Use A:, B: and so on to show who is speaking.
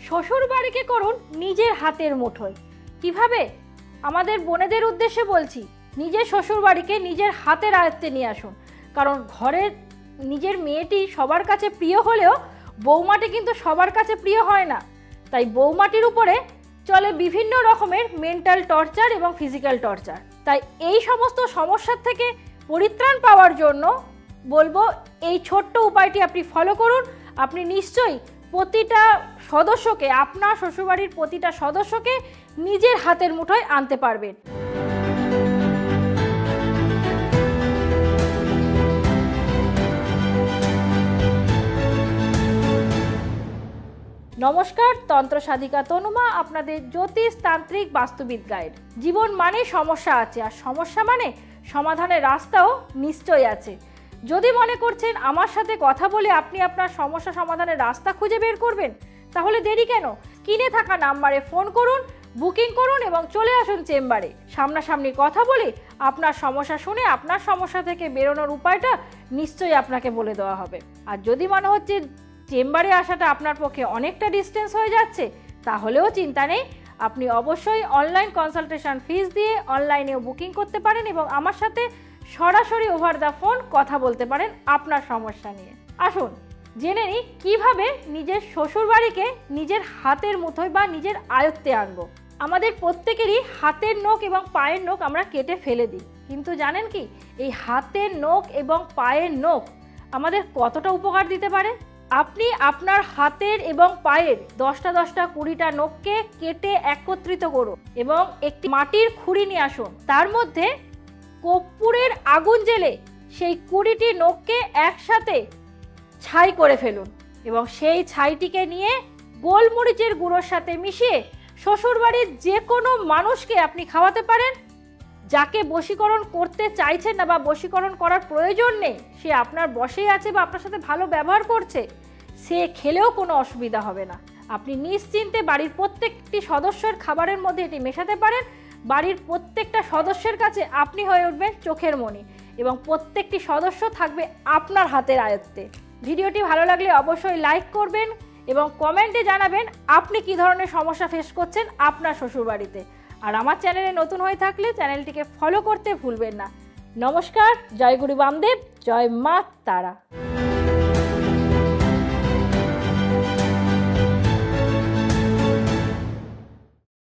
A: শ্বশুর বাড়িকে করুন নিজের হাতের মুঠোয়। কিভাবে? আমাদের বোনেদের উদ্দেশ্যে বলছি, নিজের শ্বশুর বাড়িকে নিজের হাতের আয়ত্তে নিয়ে আসুন। কারণ ঘরের নিজের মেয়েটি সবার কাছে প্রিয় হলেও বৌমাটি কিন্তু সবার কাছে প্রিয় হয় না। তাই বৌমাটির উপরে চলে বিভিন্ন রকমের মেন্টাল টর্চার এবং ফিজিক্যাল টর্চার। তাই এই সমস্ত সমস্যার থেকে পরিত্রাণ পাওয়ার জন্য বলবো এই ছোট্ট উপায়টি আপনি ফলো করুন। আপনি নিশ্চয়ই প্রতিটা সদস্যকে, আপনার শ্বশুরবাড়ির প্রতিটা সদস্যকে নিজের হাতের মুঠোয় আনতে পারবেন। নমস্কার, তন্ত্র সাধিকা তনুমা আপনাদের জ্যোতিষ তান্ত্রিক বাস্তুবিদ গাইড। জীবন মানে সমস্যা আছে, আর সমস্যা মানে সমাধানের রাস্তাও নিশ্চয়ই আছে। যদি মনে করছেন আমার সাথে কথা বলে আপনি আপনার সমস্যা সমাধানের রাস্তা খুঁজে বের করবেন, তাহলে দেরি কেন? স্ক্রিনে থাকা নাম্বারে ফোন করুন, বুকিং করুন এবং চলে আসুন চেম্বারে। সামনাসামনি কথা বলে আপনার সমস্যা শুনে আপনার সমস্যা থেকে বেরোনোর উপায়টা নিশ্চয়ই আপনাকে বলে দেওয়া হবে। আর যদি মনে হচ্ছে চেম্বারে আসাটা আপনার পক্ষে অনেকটা ডিস্টেন্স হয়ে যাচ্ছে, তাহলেও চিন্তা নেই, আপনি অবশ্যই অনলাইন কনসালটেশন ফিস দিয়ে অনলাইনেও বুকিং করতে পারেন এবং আমার সাথে সরাসরি ওভার দ্য ফোন কথা বলতে পারেন আপনার সমস্যা নিয়ে। আসুন জেনে নিই কীভাবে নিজের শ্বশুরবাড়িকে নিজের হাতের মুঠোয় বা নিজের আয়ত্তে আনবো। আমাদের প্রত্যেকেরই হাতের নখ এবং পায়ের নখ আমরা কেটে ফেলে দিই, কিন্তু জানেন কি এই হাতের নখ এবং পায়ের নখ আমাদের কতটা উপকার দিতে পারে? আপনি আপনার হাতের এবং পায়ের 10টা 20টা নখকে কেটে একত্রিত করুন এবং একটি মাটির খুঁড়ি নিয়ে আসুন। তার মধ্যে কর্পূরের আগুন জ্বেলে সেই 20টি নখকে একসাথে ছাই করে ফেলুন এবং সেই ছাইটিকে নিয়ে গোলমরিচের গুঁড়োর সাথে মিশিয়ে শ্বশুরবাড়ির যে কোনো মানুষকে আপনি খাওয়াতে পারেন। যাকে বশীকরণ করতে চাইছেন না বা বশীকরণ করার প্রয়োজন নেই, সে আপনার বশেই আছে বা আপনার সাথে ভালো ব্যবহার করছে, সে খেলেও কোনো অসুবিধা হবে না। আপনি নিশ্চিন্তে বাড়ির প্রত্যেকটি সদস্যের খাবারের মধ্যে এটি মেশাতে পারেন। বাড়ির প্রত্যেকটা সদস্যের কাছে আপনি হয়ে উঠবেন চোখের মণি এবং প্রত্যেকটি সদস্য থাকবে আপনার হাতের আয়ত্তে। ভিডিওটি ভালো লাগলে অবশ্যই লাইক করবেন এবং কমেন্টে জানাবেন আপনি কী ধরনের সমস্যা ফেস করছেন আপনার শ্বশুরবাড়িতে। আর আমার চ্যানেলে নতুন হয়ে থাকলে চ্যানেলটিকে ফলো করতে ভুলবেন না। নমস্কার, জয় গুরু বামদেব, জয় মা তারা।